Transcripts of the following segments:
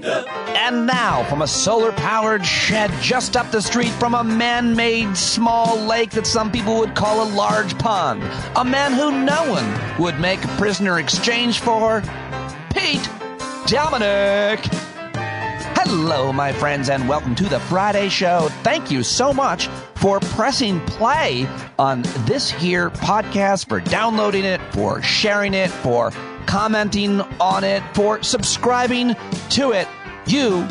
And now, from a solar-powered shed just up the street from a man-made small lake that some people would call a large pond, a man who no one would make a prisoner exchange for, Pete Dominic. Hello, my friends, and welcome to the Friday Show. Thank you so much for pressing play on this here podcast, for downloading it, for sharing it, for commenting on it, for subscribing to it. You,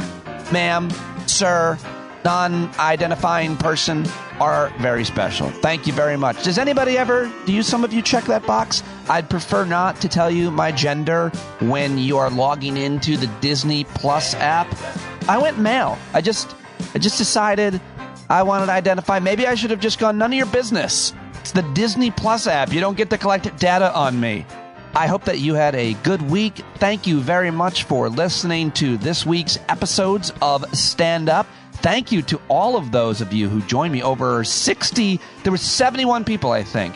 ma'am, sir, non-identifying person, are very special. Thank you very much. Does anybody ever, some of you check that box? I'd prefer not to tell you my gender when you are logging into the Disney Plus app. I went male. I just decided I wanted to identify. Maybe I should have just gone, none of your business. It's the Disney Plus app. You don't get to collect data on me. I hope that you had a good week. Thank you very much for listening to this week's episodes of Stand Up. Thank you to all of those of you who joined me. Over 60, there were 71 people, I think,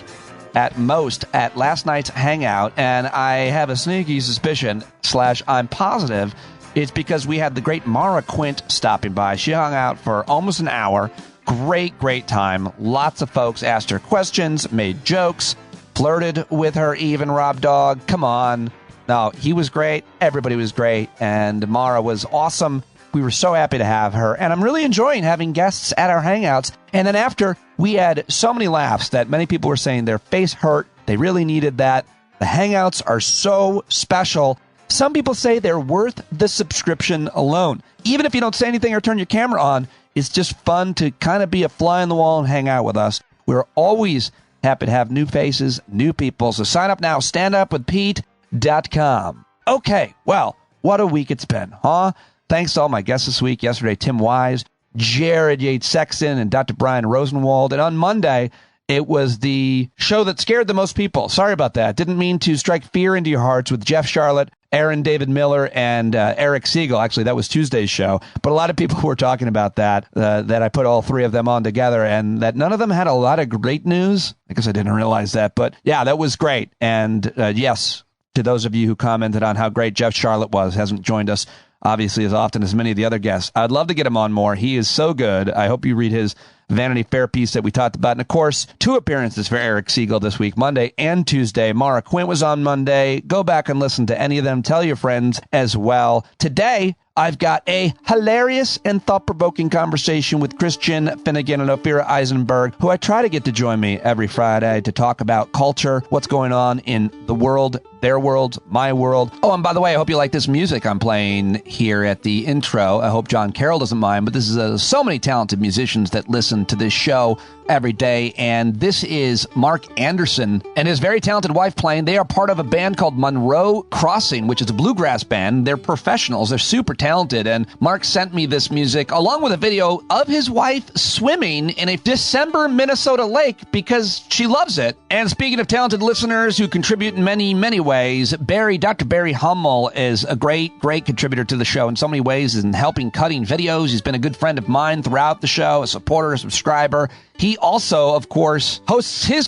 at most, at last night's Hangout. And I have a sneaky suspicion, / I'm positive, it's because we had the great Maura Quint stopping by. She hung out for almost an hour. Great time. Lots of folks asked her questions, made jokes, flirted with her even, Rob Dog. Come on. No, he was great. Everybody was great. And Maura was awesome. We were so happy to have her. And I'm really enjoying having guests at our Hangouts. And then after, we had so many laughs that many people were saying their face hurt. They really needed that. The Hangouts are so special. Some people say they're worth the subscription alone. Even if you don't say anything or turn your camera on, it's just fun to kind of be a fly on the wall and hang out with us. We're always happy to have new faces, new people. So sign up now, standupwithpete.com. Okay, well, what a week it's been, huh? Thanks to all my guests this week. Yesterday, Tim Wise, Jared Yates-Sexton, and Dr. Brian Rosenwald. And on Monday, it was the show that scared the most people. Sorry about that. Didn't mean to strike fear into your hearts with Jeff Charlotte, Aaron David Miller, and Eric Siegel. Actually, that was Tuesday's show. But a lot of people were talking about that I put all three of them on together, and that none of them had a lot of great news. I guess I didn't realize that. But yeah, that was great. And yes, to those of you who commented on how great Jeff Charlotte was, hasn't joined us obviously as often as many of the other guests. I'd love to get him on more. He is so good. I hope you read his Vanity Fair piece that we talked about. And of course, 2 appearances for Eric Siegel this week, Monday and Tuesday. Maura Quint was on Monday. Go back and listen to any of them. Tell your friends as well. Today, I've got a hilarious and thought-provoking conversation with Christian, Finnegan, and Ophira Eisenberg, who I try to get to join me every Friday to talk about culture, what's going on in the world, their world, my world. Oh, and by the way, I hope you like this music I'm playing here at the intro. I hope John Carroll doesn't mind, but this is so many talented musicians that listen to this show every day, and this is Mark Anderson and his very talented wife playing. They are part of a band called Monroe Crossing, which is a bluegrass band. They're professionals. They're super talented, and Mark sent me this music along with a video of his wife swimming in a December Minnesota lake because she loves it. And speaking of talented listeners who contribute in many, many ways, Dr. Barry Hummel is a great contributor to the show in so many ways, in helping cutting videos. He's been a good friend of mine throughout the show, a supporter, a subscriber. He also, of course, co-hosts his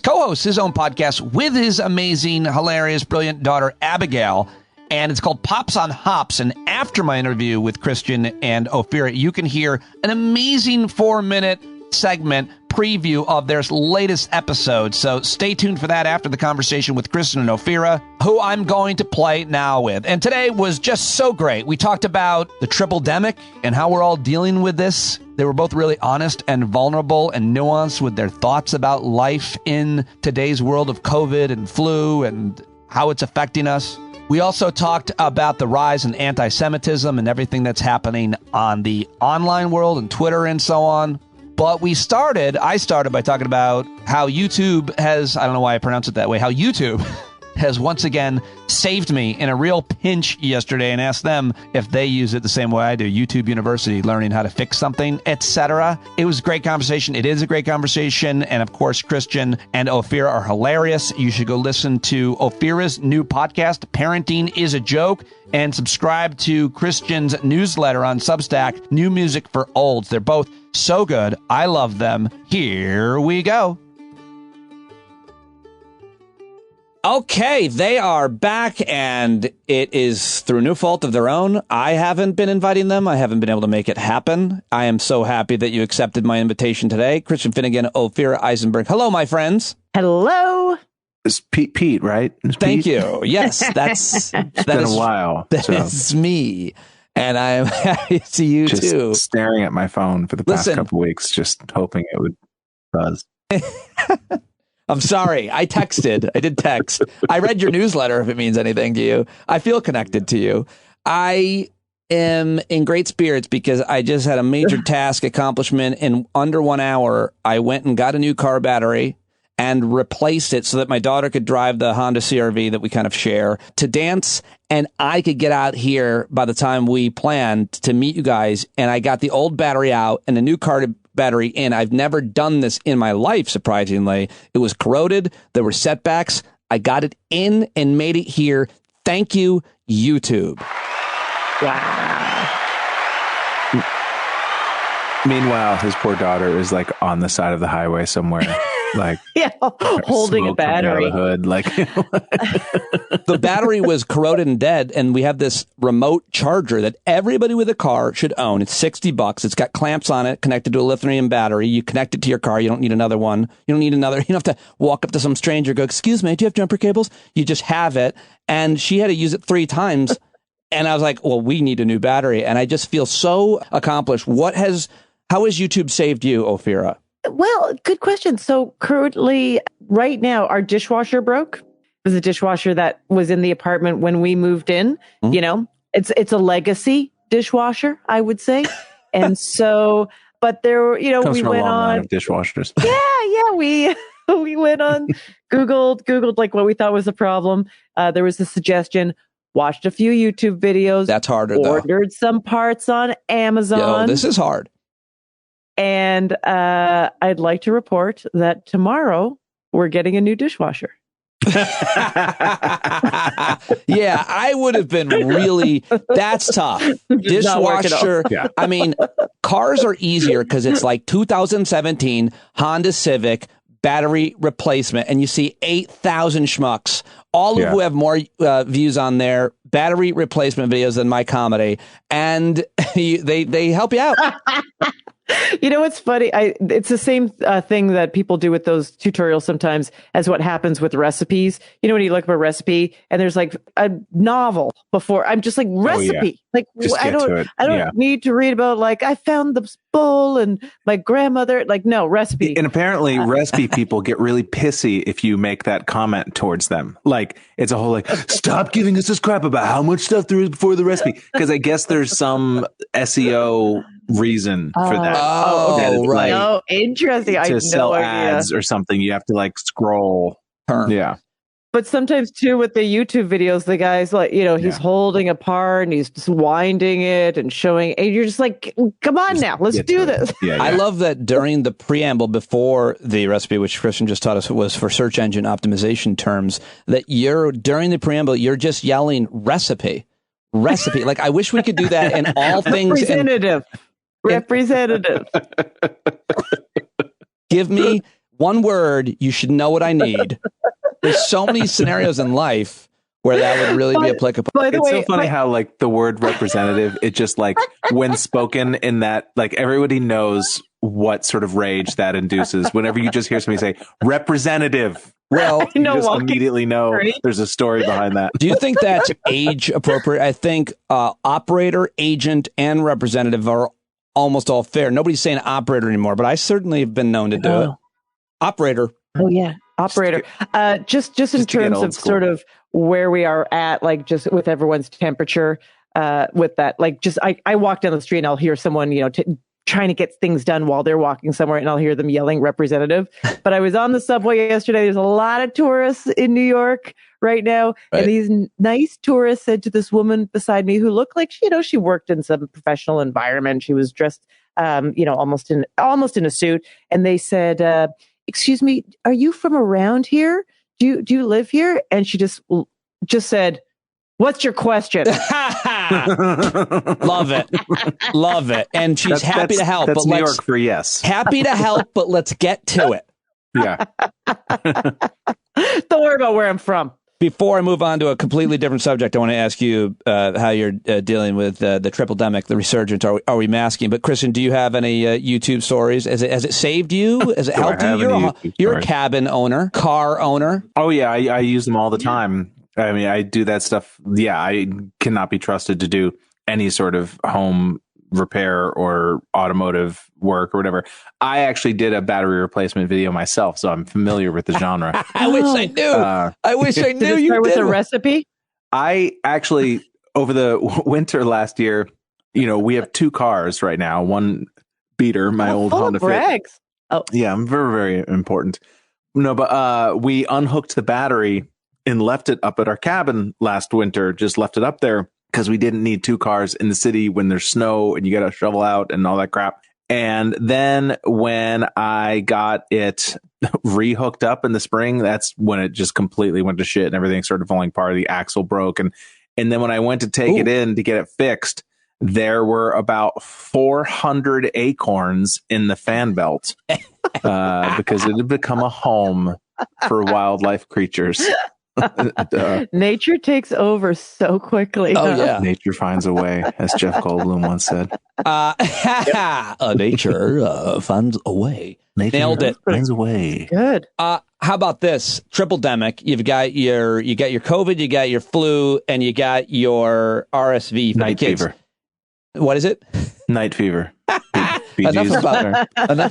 own podcast with his amazing, hilarious, brilliant daughter, Abigail. And it's called Pops on Hops. And after my interview with Christian and Ophira, you can hear an amazing 4-minute segment preview of their latest episode. So stay tuned for that after the conversation with Christian and Ophira, who I'm going to play now with. And today was just so great. We talked about the Tripledemic and how we're all dealing with this. They were both really honest and vulnerable and nuanced with their thoughts about life in today's world of COVID and flu and how it's affecting us. We also talked about the rise in anti-Semitism and everything that's happening on the online world and Twitter and so on. But I started by talking about how YouTube has, I don't know why I pronounce it that way, how YouTube has once again saved me in a real pinch yesterday, and asked them if they use it the same way I do. YouTube University, learning how to fix something, etc. It was a great conversation. It is a great conversation. And of course, Christian and Ophira are hilarious. You should go listen to Ophira's new podcast, Parenting is a Joke, and subscribe to Christian's newsletter on Substack, New Music for Olds. They're both so good. I love them. Here we go. Okay, they are back, and it is through no fault of their own. I haven't been inviting them. I haven't been able to make it happen. I am so happy that you accepted my invitation today. Christian, Finnegan, Ophira Eisenberg. Hello, my friends. Hello. It's Pete, right? It's Thank Pete? you. Yes, that's It's been a while. That is me, and I am happy to see you just too. Staring at my phone for the past couple weeks, just hoping it would buzz. I'm sorry. I did text. I read your newsletter if it means anything to you. I feel connected to you. I am in great spirits because I just had a major task accomplishment in under 1 hour. I went and got a new car battery and replaced it so that my daughter could drive the Honda CR-V that we kind of share to dance, and I could get out here by the time we planned to meet you guys. And I got the old battery out and the new car battery in. I've never done this in my life, surprisingly. It was corroded. There were setbacks. I got it in and made it here. Thank you, YouTube. Wow. Meanwhile, his poor daughter is like on the side of the highway somewhere, like holding a battery. Out of the hood, like the battery was corroded and dead, and we have this remote charger that everybody with a car should own. It's $60. It's got clamps on it connected to a lithium battery. You connect it to your car. You don't need another one. You don't need another. You don't have to walk up to some stranger and go, "Excuse me, do you have jumper cables?" You just have it. And she had to use it 3 times. And I was like, well, we need a new battery. And I just feel so accomplished. How has YouTube saved you, Ophira? Well, good question. So currently, right now, our dishwasher broke. It was a dishwasher that was in the apartment when we moved in. Mm-hmm. You know, it's a legacy dishwasher, I would say. And so, but there, you know, comes we from went a long line on of dishwashers. Yeah, we went on Googled like what we thought was the problem. There was a suggestion. Watched a few YouTube videos. That's harder, ordered some parts on Amazon. Yo, this is hard. And I'd like to report that tomorrow we're getting a new dishwasher. Yeah, I would have been really, that's tough. Dishwasher. Yeah. I mean, cars are easier because it's like 2017 Honda Civic battery replacement, and you see 8,000 schmucks, all of who have more views on their battery replacement videos than my comedy, and they help you out. You know what's funny? It's the same thing that people do with those tutorials sometimes as what happens with recipes. You know, when you look up a recipe and there's like a novel before, I'm just like, recipe. Oh, yeah. Like, I don't need to read about like, I found the bowl and my grandmother, like, no, recipe. And apparently recipe people get really pissy if you make that comment towards them. Like, it's a whole like, stop giving us this crap about how much stuff there is before the recipe. Because I guess there's some SEO reason for that. Oh, right. Oh, interesting. I to sell ads or something, you have to like scroll. Yeah. But sometimes too with the YouTube videos, the guy's like, you know, he's holding a part and he's just winding it and showing, and you're just like, come on now, let's do this. Yeah. I love that during the preamble before the recipe, which Christian just taught us was for search engine optimization terms, that during the preamble, you're just yelling recipe. Like, I wish we could do that in all things. Representative. Give me one word. You should know what I need. There's so many scenarios in life where that would really be applicable. It's so funny how like the word representative, it just like when spoken in that, like everybody knows what sort of rage that induces. Whenever you just hear somebody say representative, well, you just immediately know there's a story behind that. Do you think that's age appropriate? I think operator, agent, and representative are almost all fair. Nobody's saying operator anymore, but I certainly have been known to do it. Operator. Oh yeah, operator. Just in terms of sort of where we are at, like just with everyone's temperature, with that, like just I walk down the street and I'll hear someone, you know, trying to get things done while they're walking somewhere, and I'll hear them yelling representative. But I was on the subway yesterday. There's a lot of tourists in New York right now, and these nice tourists said to this woman beside me who looked like she worked in some professional environment. She was dressed, almost in a suit, and they said, "Excuse me, are you from around here? Do you live here?" And she just said, "What's your question?" Love it. And she's happy to help. That's New York for yes. Happy to help, but let's get to it. Yeah. Don't worry about where I'm from. Before I move on to a completely different subject, I want to ask you how you're dealing with the Tripledemic, the resurgence. Are we masking? But Christian, do you have any YouTube stories? Has it saved you? Has it helped you? You're a cabin owner, car owner. Oh yeah, I use them all the time. I mean, I do that stuff. Yeah, I cannot be trusted to do any sort of home repair or automotive work or whatever. I actually did a battery replacement video myself, so I'm familiar with the genre. I wish I knew. I wish I knew did it you start did. With a recipe? I actually, over the winter last year, we have 2 cars right now. One beater, my old Honda Fit. Oh, yeah, I'm very, very important. No, but we unhooked the battery and left it up at our cabin last winter. Just left it up there because we didn't need 2 cars in the city when there's snow and you got to shovel out and all that crap. And then when I got it rehooked up in the spring, that's when it just completely went to shit and everything started falling apart. The axle broke. And then when I went to take it in to get it fixed, there were about 400 acorns in the fan belt because it had become a home for wildlife creatures. Nature takes over so quickly. Oh, yeah. Nature finds a way, as Jeff Goldblum once said. Nature finds a way. Nature Nailed it. Finds a way. Good. How about this? Tripledemic. You got your COVID, you got your flu, and you got your RSV for Night the kids. fever. What is it? Night fever. Enough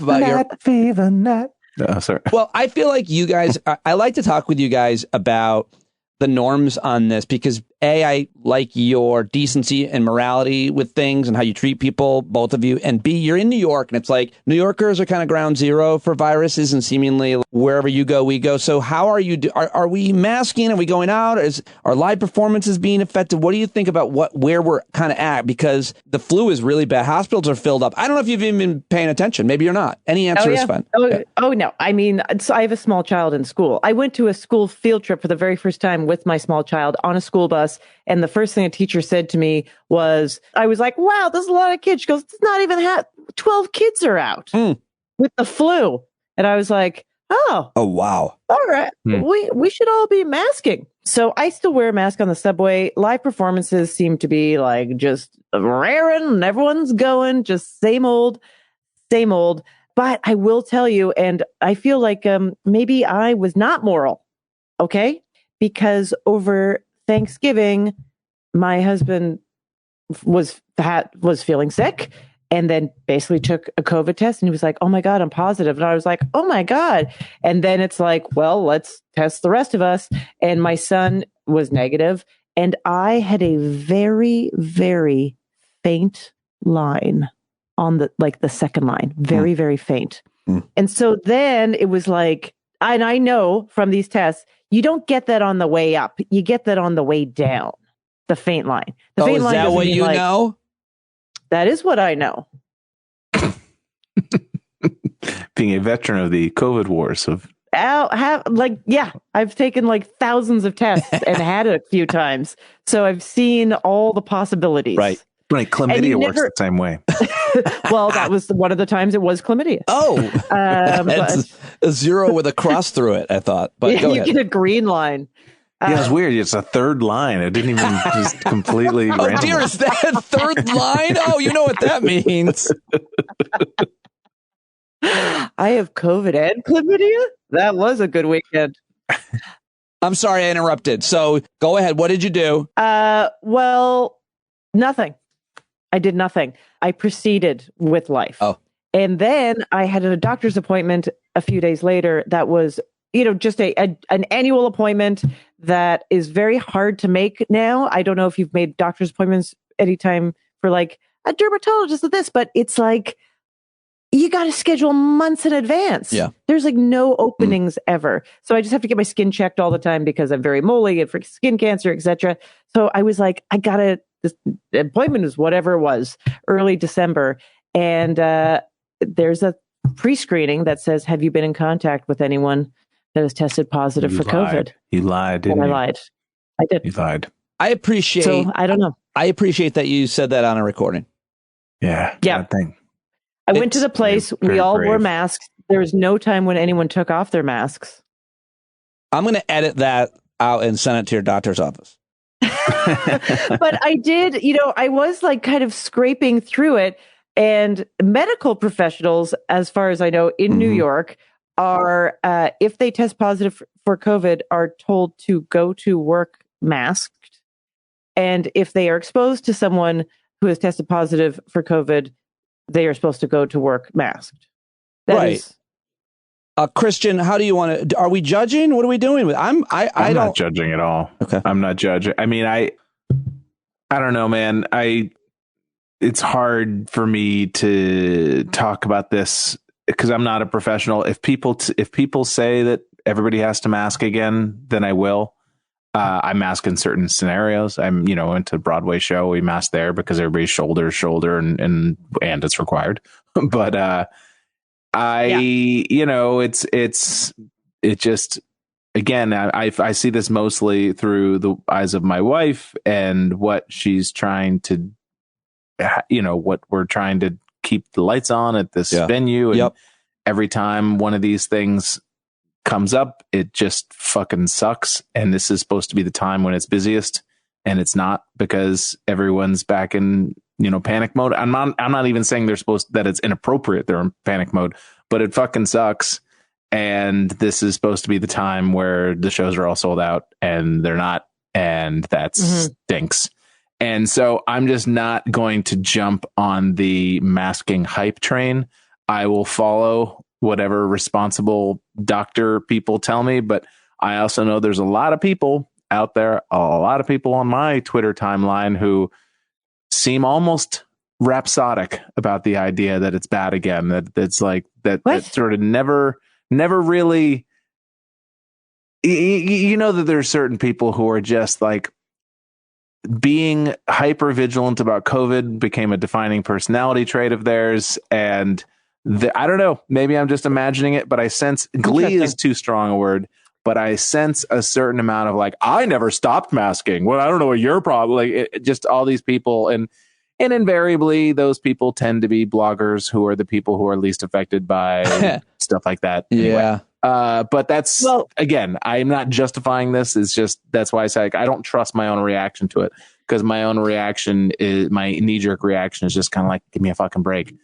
about night fever. Night. Oh, sorry. Well, I feel like you guys, I like to talk with you guys about the norms on this because A, I like your decency and morality with things and how you treat people, both of you. And B, you're in New York and it's like New Yorkers are kind of ground zero for viruses and seemingly wherever you go, we go. So how are you, are we masking? Are we going out? Are live performances being affected? What do you think about where we're kind of at? Because the flu is really bad. Hospitals are filled up. I don't know if you've even been paying attention. Maybe you're not. Any answer is fine. Oh, no. I mean, so I have a small child in school. I went to a school field trip for the very first time with my small child on a school bus. And the first thing a teacher said to me was, I was like, wow, there's a lot of kids. She goes, it's not even 12 kids are out with the flu. And I was like, oh, wow. All right. We should all be masking. So I still wear a mask on the subway. Live performances seem to be like just raring and everyone's going, just same old. But I will tell you, and I feel like maybe I was not moral. Okay. Because over Thanksgiving, my husband was feeling sick and then basically took a COVID test and he was like, oh my God, I'm positive. And I was like, oh my God. And then it's like, well, let's test the rest of us. And my son was negative and I had a very, very faint line on the second line, very, very faint. And so then it was like, and I know from these tests, you don't get that on the way up. You get that on the way down, the faint line. The faint line is that what you know? That is what I know. Being a veteran of the COVID wars I've taken like thousands of tests and had it a few times. So I've seen all the possibilities. Right. Chlamydia works the same way. Well, that was one of the times it was chlamydia. Oh, it's a 0 with a cross through it, I thought. But yeah, you get a green line. Yeah, it's weird. It's a third line. It didn't even just completely. Oh dear, is that third line? Oh, you know what that means. I have COVID and chlamydia. That was a good weekend. I'm sorry I interrupted. So go ahead. What did you do? Well, nothing. I did nothing. I proceeded with life. Oh. And then I had a doctor's appointment a few days later that was, just an annual appointment that is very hard to make now. I don't know if you've made doctor's appointments anytime for like a dermatologist of this, but it's like you got to schedule months in advance. Yeah. There's like no openings ever. So I just have to get my skin checked all the time because I'm very moly and for skin cancer, etc. So I was like, this appointment is whatever it was, early December. And there's a pre-screening that says, have you been in contact with anyone that has tested positive for COVID? You lied, didn't you? I lied. I did. You lied. I appreciate. So I don't know. I appreciate that you said that on a recording. Yeah. Yeah. I went to the place. We all wore masks. There was no time when anyone took off their masks. I'm going to edit that out and send it to your doctor's office. But I did, I was like kind of scraping through it, and medical professionals, as far as I know, in New York are, if they test positive for COVID, are told to go to work masked. And if they are exposed to someone who has tested positive for COVID, they are supposed to go to work masked. Right. Christian, how do you want to? Are we judging? What are we doing? I'm not judging at all. Okay, I'm not judging. I mean, I don't know, man. It's hard for me to talk about this because I'm not a professional. If people say that everybody has to mask again, then I will. I mask in certain scenarios. I'm, went to a Broadway show. We mask there because everybody's shoulder to shoulder and it's required. But it just, again, I see this mostly through the eyes of my wife and what she's trying to, what we're trying to keep the lights on at this venue. And every time one of these things comes up, it just fucking sucks. And this is supposed to be the time when it's busiest, and it's not, because everyone's back in, panic mode. I'm not even saying that it's inappropriate. They're in panic mode, but it fucking sucks. And this is supposed to be the time where the shows are all sold out, and they're not. And that stinks. And so I'm just not going to jump on the masking hype train. I will follow whatever responsible doctor people tell me. But I also know there's a lot of people out there, a lot of people on my Twitter timeline who seem almost rhapsodic about the idea that it's bad again. That's like that sort of never really, that there's certain people who are just like, being hyper vigilant about COVID became a defining personality trait of theirs. And I don't know, maybe I'm just imagining it, but I sense glee is too strong a word, but I sense a certain amount of like, I never stopped masking. Well, I don't know what your problem, like just all these people. And invariably those people tend to be bloggers who are the people who are least affected by stuff like that. Anyway. Yeah. But that's, again, I'm not justifying this. It's just, that's why I say, like, I don't trust my own reaction to it, because my own reaction is, my knee-jerk reaction is just kind of like, give me a fucking break.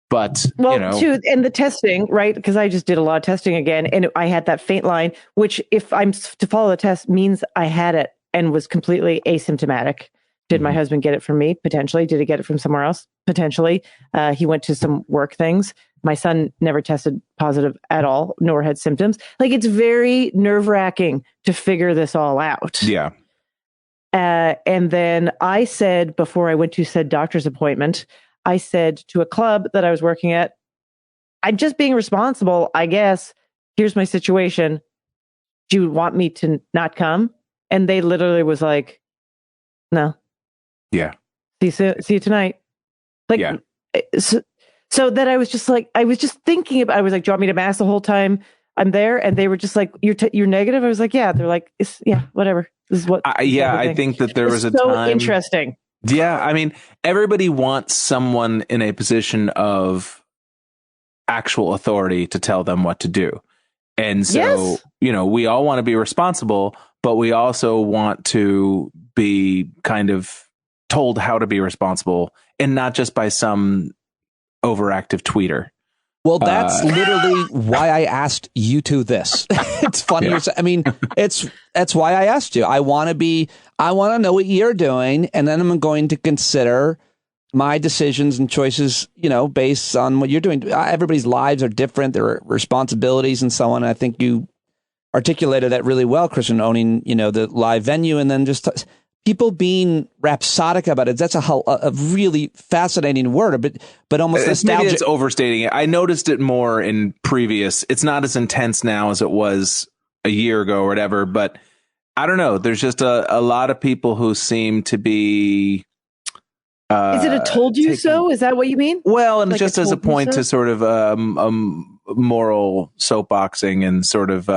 But, and the testing, right? Because I just did a lot of testing again, and I had that faint line, which if I'm to follow the test means I had it and was completely asymptomatic. Did my husband get it from me? Potentially. Did he get it from somewhere else? Potentially. He went to some work things. My son never tested positive at all, nor had symptoms. Like, it's very nerve-wracking to figure this all out. Yeah. And then I said, before I went to said doctor's appointment, I said to a club that I was working at, I'm just being responsible, I guess. Here's my situation. Do you want me to not come? And they literally was like, no. Yeah. See you tonight. Like, yeah. So then I was just like, I was just thinking about, I was like, do you want me to mask the whole time I'm there? And they were just like, you're negative? I was like, yeah. They're like, whatever. This is what. I think that there was a time. So interesting. Yeah. I mean, everybody wants someone in a position of actual authority to tell them what to do. And so, we all want to be responsible, but we also want to be kind of told how to be responsible, and not just by some overactive tweeter. Well, that's literally why I asked you two this. It's funny. Yeah. I mean, that's why I asked you. I want to know what you're doing, and then I'm going to consider my decisions and choices, based on what you're doing. Everybody's lives are different. There are responsibilities and so on. I think you articulated that really well, Christian, owning, the live venue, and then just people being rhapsodic about it. That's a really fascinating word, but almost nostalgic. Maybe it's overstating it. I noticed it more in previous. It's not as intense now as it was a year ago or whatever, but I don't know. There's just a lot of people who seem to be. Is it a told you so? Is that what you mean? Well, and like just as a point to sort of moral soapboxing and sort of,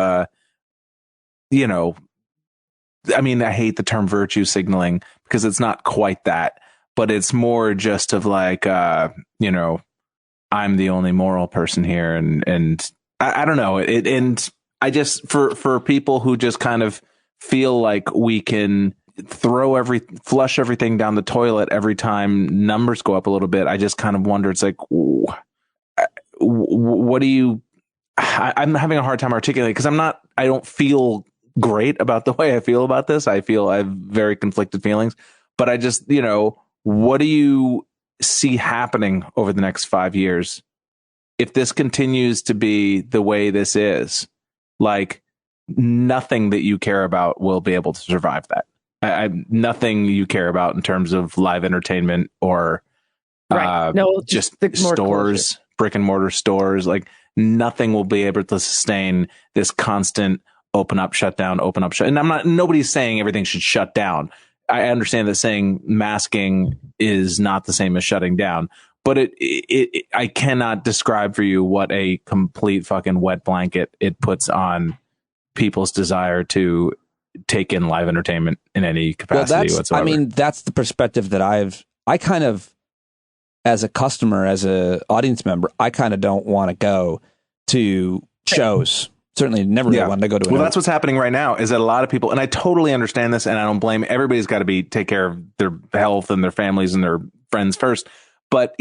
I mean, I hate the term virtue signaling because it's not quite that, but it's more just of like, I'm the only moral person here. And I don't know. And I just, for people who just kind of feel like we can flush everything down the toilet every time numbers go up a little bit, I just kind of wonder, it's like, what do you, I'm having a hard time articulating, because I don't feel great about the way I feel about this. I have very conflicted feelings, but I just, what do you see happening over the next 5 years? If this continues to be the way this is, like, nothing that you care about will be able to survive that. Nothing you care about in terms of live entertainment or just stores, brick and mortar stores, like nothing will be able to sustain this constant open up, shut down, open up, shut. And nobody's saying everything should shut down. I understand that saying masking is not the same as shutting down, but I cannot describe for you what a complete fucking wet blanket it puts on people's desire to take in live entertainment in any capacity whatsoever. I mean, that's the perspective that I kind of, as a customer, as a audience member, I kind of don't want to go to shows. Certainly never really wanted to go to. Well, that's what's happening right now, is that a lot of people, and I totally understand this, and I don't blame, everybody's got to take care of their health and their families and their friends first. But,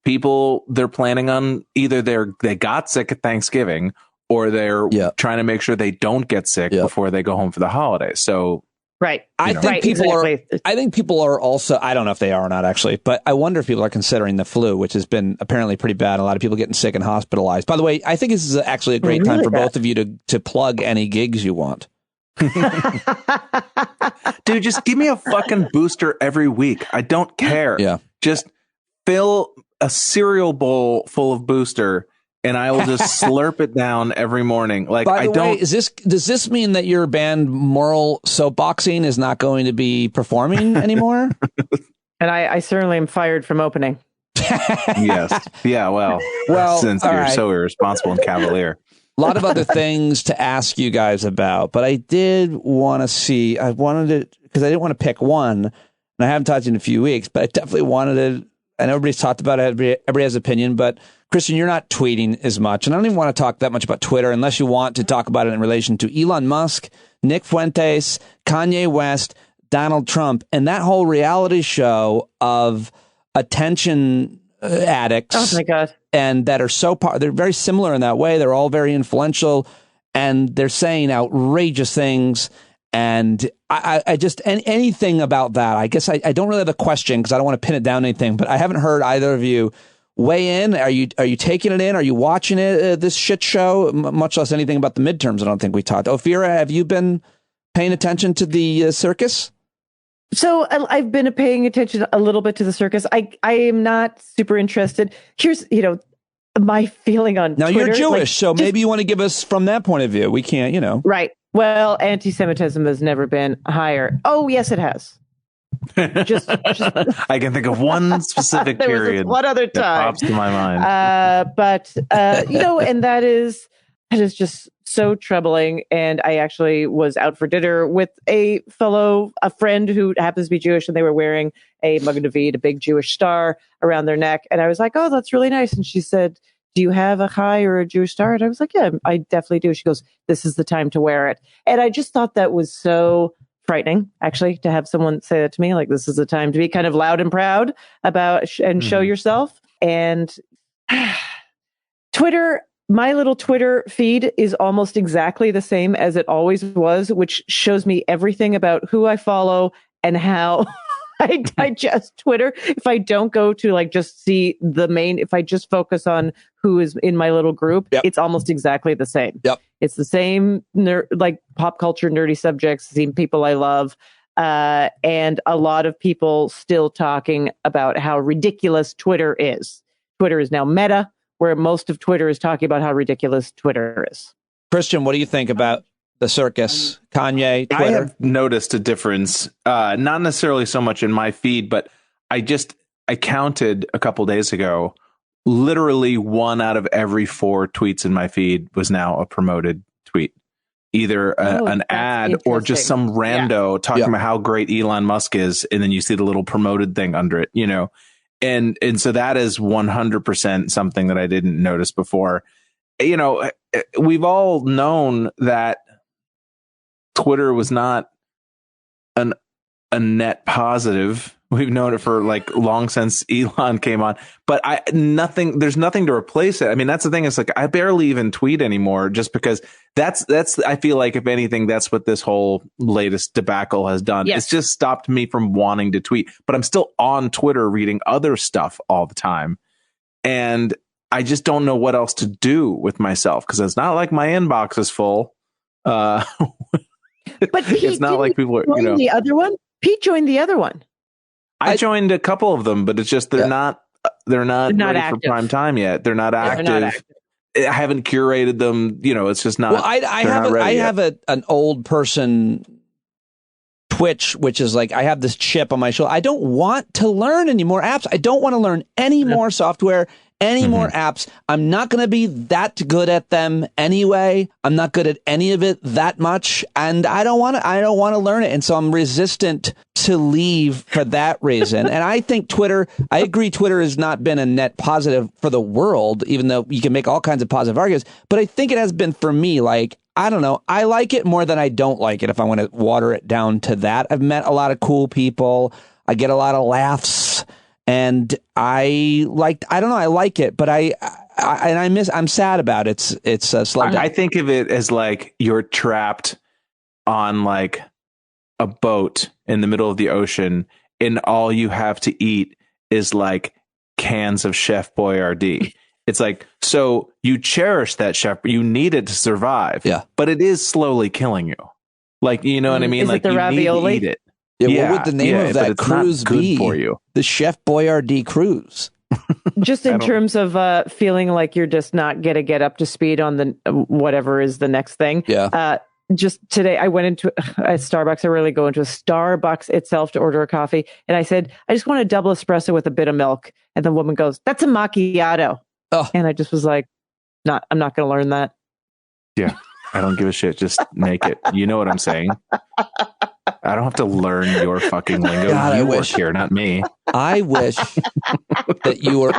people, they're planning on either they got sick at Thanksgiving, or they're trying to make sure they don't get sick before they go home for the holidays. So, I think people are also, I don't know if they are or not actually, but I wonder if people are considering the flu, which has been apparently pretty bad. A lot of people getting sick and hospitalized. By the way, I think this is actually a great time for both of you to plug any gigs you want. Dude, just give me a fucking booster every week. I don't care. Yeah. Just fill a cereal bowl full of booster, and I will just slurp it down every morning. Like, by the way, does this mean that your band Moral Soapboxing is not going to be performing anymore? And I certainly am fired from opening. Yes. Yeah. Well, since you're so irresponsible and cavalier. A lot of other things to ask you guys about, but I did want to see. I wanted to, because I didn't want to pick one, and I haven't talked to you in a few weeks, but I definitely wanted to. And everybody's talked about it. Everybody has an opinion, but Christian, you're not tweeting as much. And I don't even want to talk that much about Twitter unless you want to talk about it in relation to Elon Musk, Nick Fuentes, Kanye West, Donald Trump, and that whole reality show of attention addicts. Oh my God. And that are they're very similar in that way. They're all very influential, and they're saying outrageous things. And I just, anything about that, I guess I don't really have a question because I don't want to pin it down to anything, but I haven't heard either of you weigh in. Are you taking it in? Are you watching it, this shit show? Much less anything about the midterms. I don't think we talked. Ophira, have you been paying attention to the circus? So I've been paying attention a little bit to the circus. I am not super interested. Here's, my feeling on now Twitter. You're Jewish, so maybe you want to give us from that point of view. We can't, Right. Well, anti-Semitism has never been higher. Oh, yes, it has. Just I can think of one specific period. One other time that pops to my mind. But and that is just so troubling. And I actually was out for dinner with a friend who happens to be Jewish, and they were wearing a Magen David, a big Jewish star around their neck. And I was like, "Oh, that's really nice." And she said, "Do you have a chai or a Jewish star?" And I was like, "Yeah, I definitely do." She goes, "This is the time to wear it." And I just thought that was so frightening, actually, to have someone say that to me. Like, this is the time to be kind of loud and proud about and show yourself. And Twitter, my little Twitter feed is almost exactly the same as it always was, which shows me everything about who I follow and how I digest Twitter. If I don't go to just see the main, if I just focus on who is in my little group, it's almost exactly the same. Yep. It's the same, pop culture, nerdy subjects, the same people I love. And a lot of people still talking about how ridiculous Twitter is. Twitter is now Meta, where most of Twitter is talking about how ridiculous Twitter is. Christian, what do you think about the circus, Kanye, Twitter? I have noticed a difference, not necessarily so much in my feed, but I counted a couple days ago, literally 1 out of every 4 tweets in my feed was now a promoted tweet, either an ad or just some rando talking about how great Elon Musk is. And then you see the little promoted thing under it, And so that is 100% something that I didn't notice before. you know, we've all known that Twitter was not a net positive. We've known it for like long since Elon came on, but there's nothing to replace it. I mean, that's the thing. It's like, I barely even tweet anymore just because that's, I feel like if anything, that's what this whole latest debacle has done. Yes. It's just stopped me from wanting to tweet, but I'm still on Twitter reading other stuff all the time. And I just don't know what else to do with myself, because it's not like my inbox is full. But Pete, it's not like people are, you know, the other one. Pete joined the other one. I joined a couple of them, but it's just they're not ready active for prime time yet. They're not active. I haven't curated them. You know, it's just not. Well, I have an old person Twitch, which is like, I have this chip on my shoulder. I don't want to learn any more apps. I don't want to learn any more software, any more apps. I'm not going to be that good at them anyway. I'm not good at any of it that much, and I don't want to learn it. And so I'm resistant to leave for that reason. And I think I agree Twitter has not been a net positive for the world, even though you can make all kinds of positive arguments. But I think it has been for me. Like, I don't know. I like it more than I don't like it, if I want to water it down to that. I've met a lot of cool people. I get a lot of laughs. And I like it, but I'm sad about it. It's slowed down. I think of it as like you're trapped on like a boat in the middle of the ocean, and all you have to eat is like cans of Chef Boyardee. It's like, so you cherish that chef, you need it to survive. Yeah. But it is slowly killing you. Like, you know what I mean? Is like, it the you ravioli? need to eat it. Yeah, what would the name of that cruise be? For you? The Chef Boyardee cruise. Just in terms of feeling like you're just not going to get up to speed on the whatever is the next thing. Yeah. Just today, I went into a Starbucks. I rarely go into a Starbucks itself to order a coffee. And I said, I just want a double espresso with a bit of milk. And the woman goes, that's a macchiato. Oh. And I just was like, I'm not going to learn that. Yeah. I don't give a shit. Just make it. You know what I'm saying? I don't have to learn your fucking lingo. God, you work here, not me. I wish that you were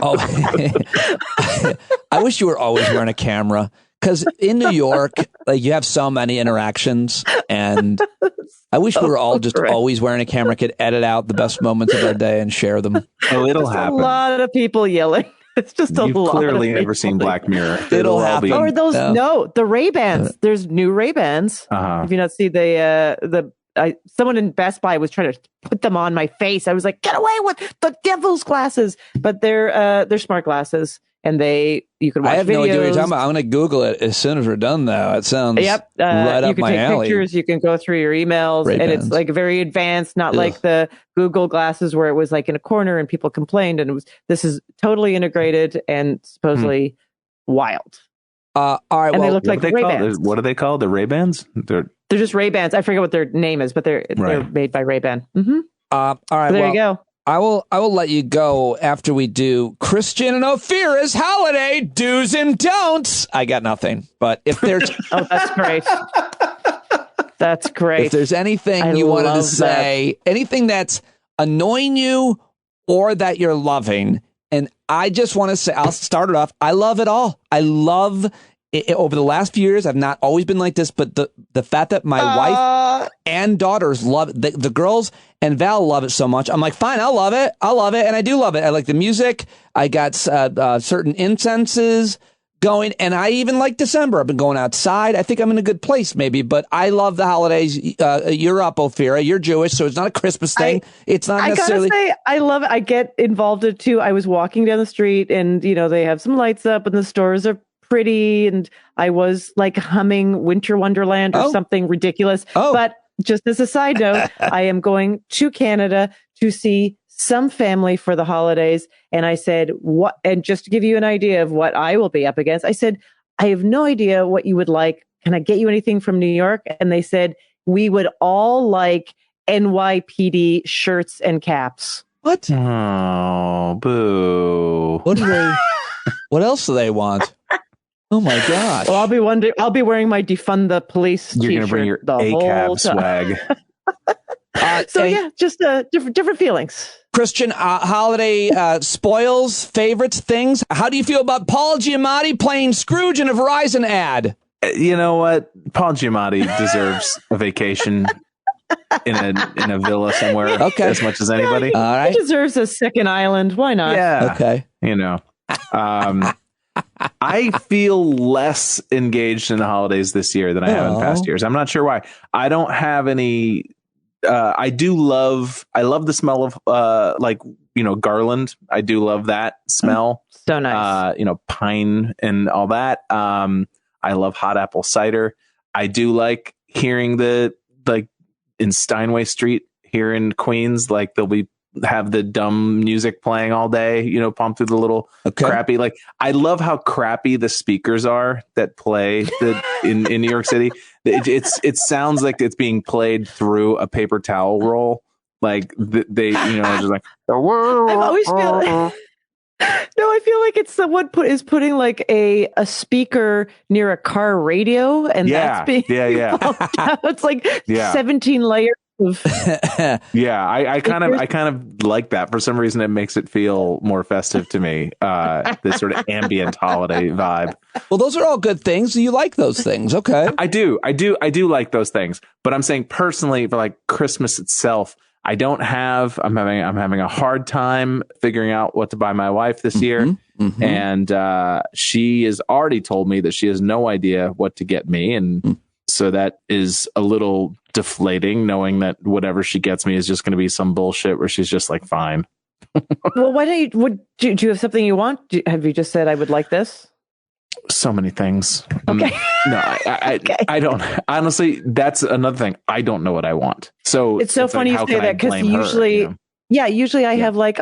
I wish you were always wearing a camera, because in New York, like, you have so many interactions, and I wish we were all just always wearing a camera, could edit out the best moments of our day and share them. Oh, it'll happen. A lot of people yelling. It's just a You've lot. clearly never seen Black Mirror. It'll happen. Or those the Ray-Bans. There's new Ray-Bans. If you not see someone in Best Buy was trying to put them on my face. I was like, get away with the devil's glasses. But they're smart glasses, and you can watch videos. I have no idea what you're talking about. I'm going to Google it as soon as we're done, though. It sounds right up my alley. You can take pictures. You can go through your emails, Ray-Bans. and it's like very advanced, not like the Google glasses where it was like in a corner and people complained. And this is totally integrated and supposedly wild. All right. And they look like Ray-Bans. What are they called? The Ray-Bans? They're just Ray-Bans. I forget what their name is, but they're made by Ray-Ban. Mm-hmm. All right. So there you go. I will let you go after we do Christian and Ophira's holiday do's and don'ts. I got nothing, but if there's that's great. That's great. If there's anything you wanted to say, anything that's annoying you or that you're loving, and I just want to say, I'll start it off. I love it all. I love it. Over the last few years, I've not always been like this, but the fact that my wife and daughters love it, the girls and Val love it so much. I'm like, fine, I'll love it. And I do love it. I like the music. I got certain incenses going, and I even like December. I've been going outside. I think I'm in a good place maybe, but I love the holidays. You're up, Ophira. You're Jewish, so it's not a Christmas thing. It's not necessarily. I gotta say, I love it. I get involved in it too. I was walking down the street, and they have some lights up, and the stores are pretty, and I was like humming Winter Wonderland or something ridiculous. But just as a side note, I am going to Canada to see some family for the holidays. And I said, what? And just to give you an idea of what I will be up against, I said, I have no idea what you would like. Can I get you anything from New York? And they said, we would all like NYPD shirts and caps. What? Oh, boo. What do they? What else do they want? Oh my gosh! Well, I'll be wearing my defund the police. You're gonna bring your ACAB swag. Just different feelings. Christian, holiday spoils, favorites, things. How do you feel about Paul Giamatti playing Scrooge in a Verizon ad? You know what? Paul Giamatti deserves a vacation in a villa somewhere as much as anybody. All right. He deserves a second island. Why not? Yeah. Okay. I feel less engaged in the holidays this year than I have in past years. I'm not sure why. I don't have any. I love the smell of garland. I do love that smell. So nice. Pine and all that. I love hot apple cider. I do like hearing in Steinway Street here in Queens, they'll have the dumb music playing all day, pumped through the little crappy, I love how crappy the speakers are that play in New York City. It sounds like it's being played through a paper towel roll. Just like, I've always feel no, I feel like it's someone is putting a speaker near a car radio, and that's being it's 17 layers of I kind of like that. For some reason it makes it feel more festive to me, this sort of ambient holiday vibe. Well, those are all good things. You like those things. Okay. I do like those things, but I'm saying personally for Christmas itself, I'm having a hard time figuring out what to buy my wife this year. Mm-hmm. And she has already told me that she has no idea what to get me. And so that is a little deflating, knowing that whatever she gets me is just going to be some bullshit where she's just fine. Well, why don't do you have something you want? Have you just said, I would like this? So many things. Okay. No, I don't. Honestly, that's another thing. I don't know what I want. So it's so funny you say that, because usually I have I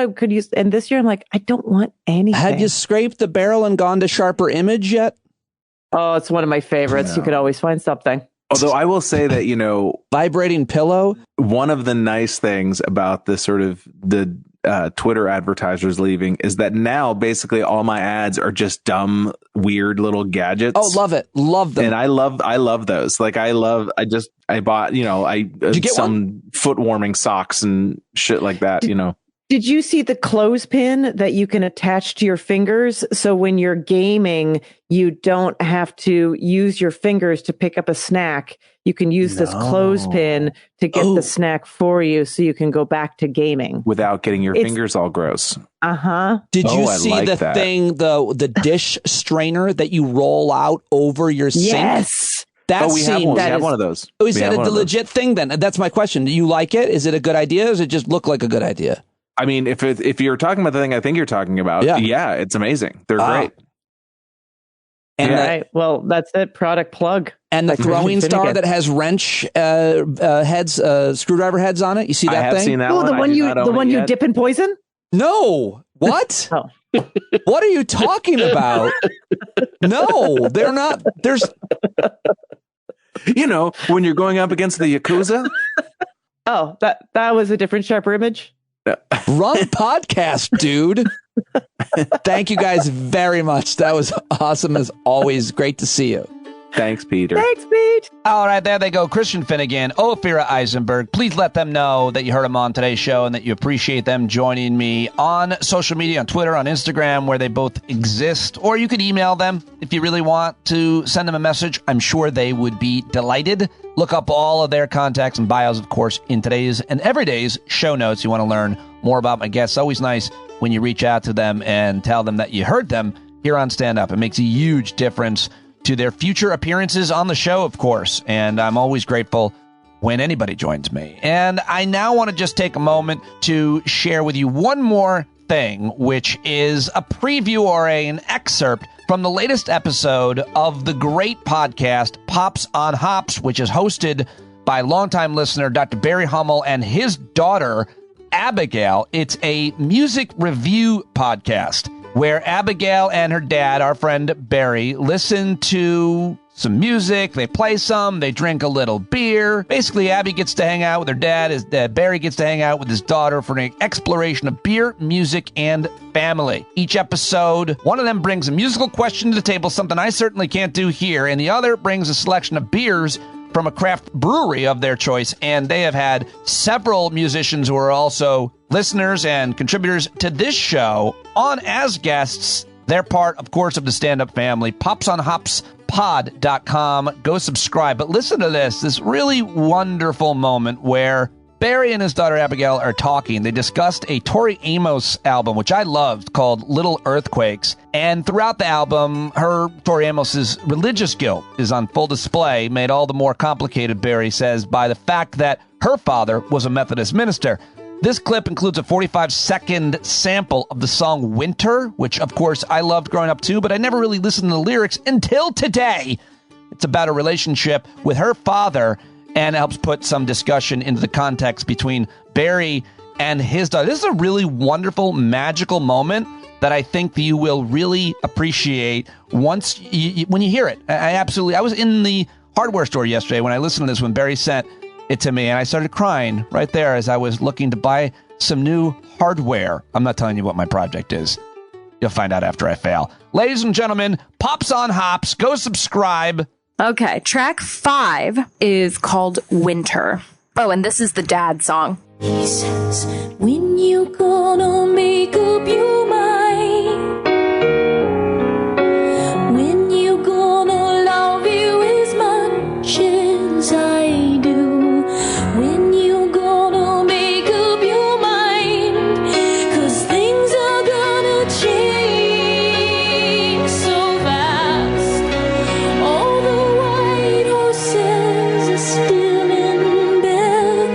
could use, and this year I'm I don't want anything. Have you scraped the barrel and gone to sharper image yet? Oh, it's one of my favorites. You could always find something. Although I will say that, vibrating pillow. One of the nice things about the sort of the Twitter advertisers leaving is that now basically all my ads are just dumb, weird little gadgets. Oh, love it. Love them. And I love those. I bought, Did you get some foot warming socks and shit like that, Did you see the clothespin that you can attach to your fingers? So when you're gaming, you don't have to use your fingers to pick up a snack. You can use this clothespin to get the snack for you, so you can go back to gaming without getting your fingers all gross. Did you see thing, the dish strainer that you roll out over your sink? Yes. We have one of those. Oh, is that a legit thing then? That's my question. Do you like it? Is it a good idea? Or does it just look like a good idea? I mean, if you're talking about the thing I think you're talking about, it's amazing. They're great. And right. Well, that's it. Product plug. And the throwing star that has wrench heads, screwdriver heads on it. You see that thing? I have seen that one. The one you dip in poison? No. What? What are you talking about? No, they're not. There's. When you're going up against the Yakuza. Oh, that was a different sharper image. Run podcast, dude. Thank you guys very much. That was awesome as always. Great to see you. Thanks, Peter. Thanks, Pete. All right, there they go. Christian Finnegan, Ophira Eisenberg. Please let them know that you heard them on today's show and that you appreciate them joining me on social media, on Twitter, on Instagram, where they both exist. Or you could email them if you really want to send them a message. I'm sure they would be delighted. Look up all of their contacts and bios, of course, in today's and every day's show notes. You want to learn more about my guests. Always nice when you reach out to them and tell them that you heard them here on Stand Up. It makes a huge difference to their future appearances on the show, of course. And I'm always grateful when anybody joins me. And I now want to just take a moment to share with you one more thing, which is a preview or an excerpt from the latest episode of the great podcast Pops on Hops, which is hosted by longtime listener Dr. Barry Hummel and his daughter, Abigail. It's a music review podcast where Abigail and her dad, our friend Barry, listen to some music, they play some, they drink a little beer. Basically, Abby gets to hang out with her dad, Barry gets to hang out with his daughter for an exploration of beer, music, and family. Each episode, one of them brings a musical question to the table, something I certainly can't do here, and the other brings a selection of beers from a craft brewery of their choice, and they have had several musicians who are also listeners and contributors to this show on as guests. They're part, of course, of the stand-up family. popsonhopspod.com. Go subscribe. But listen to this really wonderful moment where Barry and his daughter Abigail are talking. They discussed a Tori Amos album, which I loved, called Little Earthquakes. And throughout the album, Tori Amos's religious guilt is on full display, made all the more complicated, Barry says, by the fact that her father was a Methodist minister. This clip includes a 45-second sample of the song Winter, which, of course, I loved growing up too, but I never really listened to the lyrics until today. It's about a relationship with her father, and helps put some discussion into the context between Barry and his daughter. This is a really wonderful, magical moment that I think that you will really appreciate when you hear it. I was in the hardware store yesterday when I listened to this, when Barry sent it to me, and I started crying right there as I was looking to buy some new hardware. I'm not telling you what my project is. You'll find out after I fail. Ladies and gentlemen, Pops on Hops. Go subscribe. Okay, track 5 is called Winter. Oh, and this is the dad song. He says, when you gonna make up your mind? When you gonna love you as much as I do? When you gonna make up your mind? 'Cause things are gonna change so fast. All the white horses are still in bed.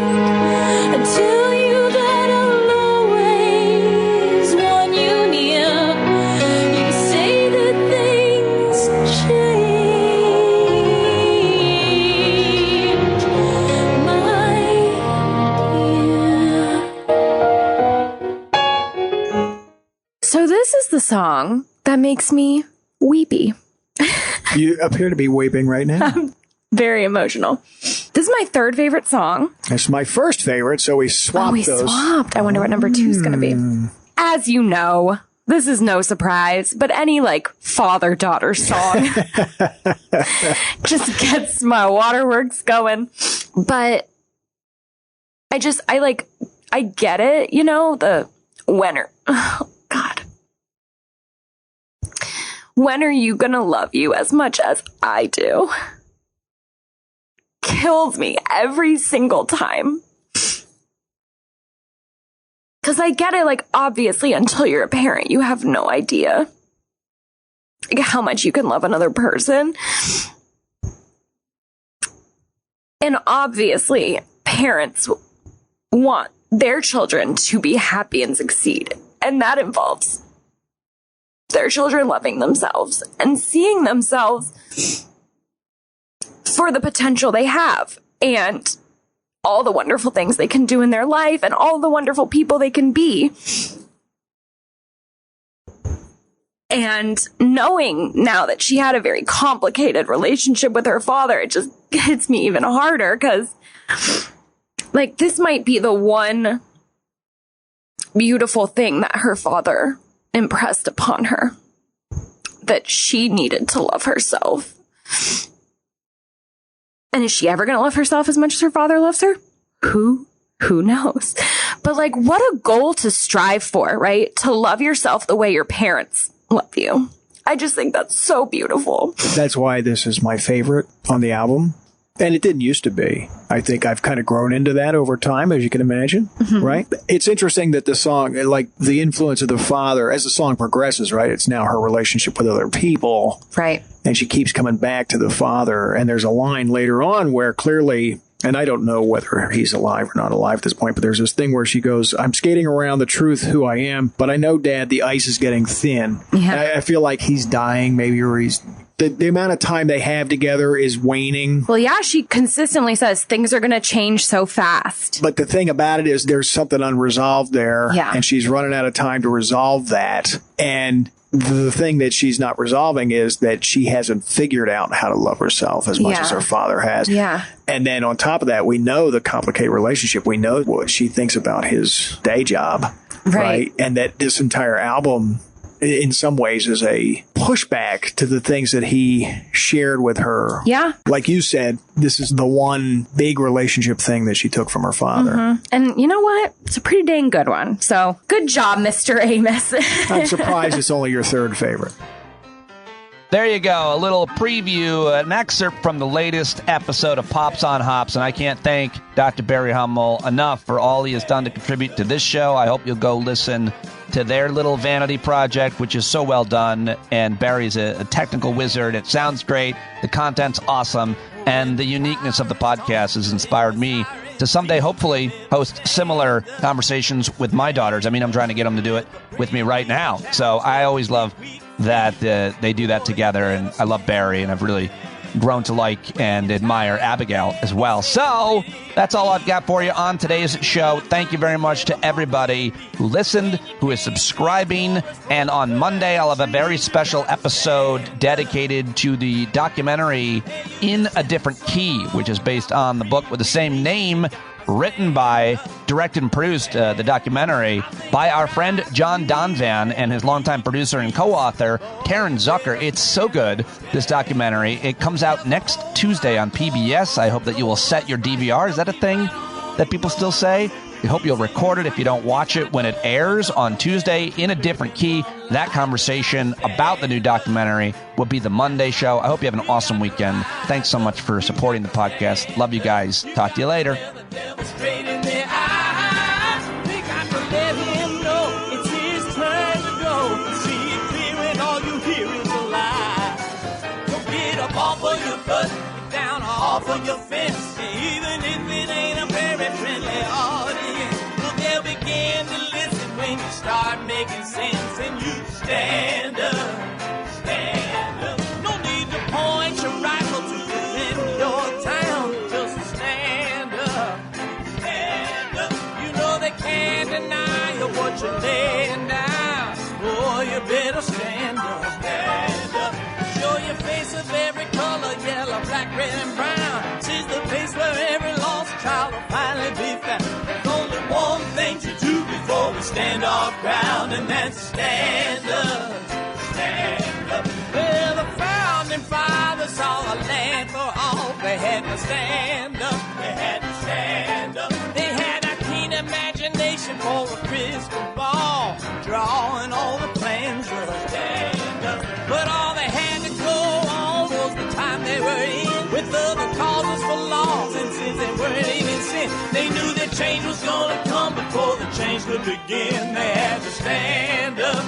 I tell you that I'll always want you near. You say that things change, my dear. So this is the song that makes me weepy. You appear to be weeping right now. Very emotional. This is my third favorite song. It's my first favorite, so we swapped We those. swapped. I wonder what number 2 is going to be. As you know, this is no surprise, but any father-daughter song just gets my waterworks going. But I get it, the oh God. When are you gonna love you as much as I do? Kills me every single time. Because I get it, obviously, until you're a parent, you have no idea how much you can love another person. And obviously, parents want their children to be happy and succeed. And that involves their children loving themselves and seeing themselves for the potential they have and all the wonderful things they can do in their life and all the wonderful people they can be. And knowing now that she had a very complicated relationship with her father, it just hits me even harder because, this might be the one beautiful thing that her father impressed upon her, that she needed to love herself. And is she ever going to love herself as much as her father loves her? Who knows? But what a goal to strive for, right? To love yourself the way your parents love you. I just think that's so beautiful. That's why this is my favorite on the album. And it didn't used to be. I think I've kind of grown into that over time, as you can imagine, right? It's interesting that the song, the influence of the father, as the song progresses, right? It's now her relationship with other people. Right. And she keeps coming back to the father. And there's a line later on where clearly, and I don't know whether he's alive or not alive at this point, but there's this thing where she goes, I'm skating around the truth who I am, but I know, Dad, the ice is getting thin. Yeah. I feel like he's dying, maybe, or he's... The amount of time they have together is waning. Well, yeah, she consistently says things are going to change so fast. But the thing about it is there's something unresolved there. Yeah. And she's running out of time to resolve that. And the thing that she's not resolving is that she hasn't figured out how to love herself as much as her father has. Yeah. And then on top of that, we know the complicated relationship. We know what she thinks about his day job. Right. And that this entire album in some ways as a pushback to the things that he shared with her. Yeah. Like you said, this is the one big relationship thing that she took from her father. Mm-hmm. And you know what? It's a pretty dang good one. So good job, Mr. Amos. I'm surprised it's only your third favorite. There you go. A little preview, an excerpt from the latest episode of Pops on Hops. And I can't thank Dr. Barry Hummel enough for all he has done to contribute to this show. I hope you'll go listen to their little vanity project, which is so well done. And Barry's a technical wizard. It sounds great. The content's awesome. And the uniqueness of the podcast has inspired me to someday hopefully host similar conversations with my daughters. I mean, I'm trying to get them to do it with me right now. So I always love that they do that together, and I love Barry, and I've really grown to like and admire Abigail as well. So that's all I've got for you on today's show. Thank you very much to everybody who listened, who is subscribing, and on Monday I'll have a very special episode dedicated to the documentary In a Different Key, which is based on the book with the same name, written by, directed and produced, the documentary by our friend John Donvan and his longtime producer and co-author Karen Zucker. It's so good, this documentary. It comes out next Tuesday on PBS. I hope that you will set your DVR. Is that a thing that people still say? I hope you'll record it if you don't watch it when it airs on Tuesday in a different key. That conversation about the new documentary will be the Monday show. I hope you have an awesome weekend. Thanks so much for supporting the podcast. Love you guys. Talk to you later. Straight in the eye, they got to let him know it's his turn to go. See it clear and all you hear is a lie. Don't get up off of your butt, get down off of your fence. Even if it ain't a very friendly audience, well, they'll begin to listen when you start making sense. And you stand up, stand up. No need to point your rifle to defend your town. Just stand up. They can't deny you what you're laying down. Boy, you better stand up, stand up. Show your face of every color, yellow, black, red, and brown. She's the place where every lost child will finally be found. There's only one thing to do before we stand our ground, and that's stand up, stand up. Well, the founding fathers saw a land for all. They had to stand up, they had to stand up. They had a keen imagination for a crystal ball, drawing all the plans of a stand up. But all they had to go on was the time they were in, with other causes for laws, and since they weren't even sin, they knew that change was gonna come before the change could begin. They had to stand up.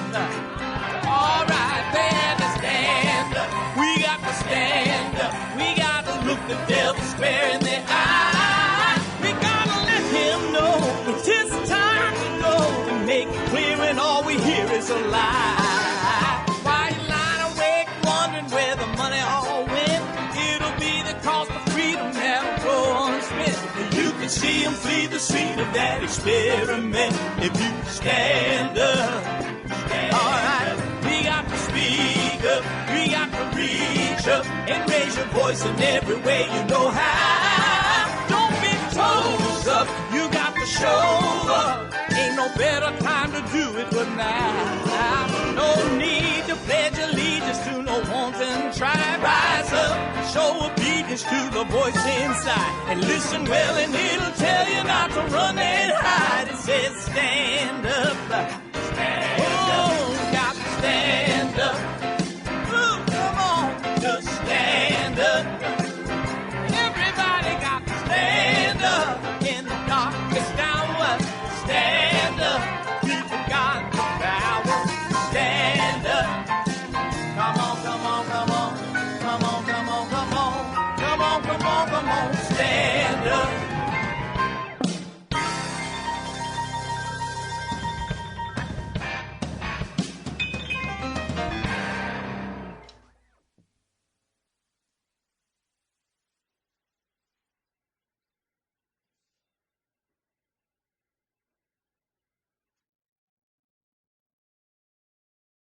All right, they had to stand up. We got to stand up. We got to look the devil square in the eye. We gotta let him know it's his time to go, and make it clear when all we hear is a lie. While you lying awake wondering where the money all went, it'll be the cost of freedom that'll go unspent. You can see him flee the scene of that experiment if you stand up. All right, we got to speak up, we got to reach up and raise your voice in every way you know how. Don't be toes up, you got to show up. Ain't no better time to do it but now. No need to pledge allegiance to no wanton tribe. Rise up, show obedience to the voice inside, and listen well and it'll tell you not to run and hide. It says stand up, stand up.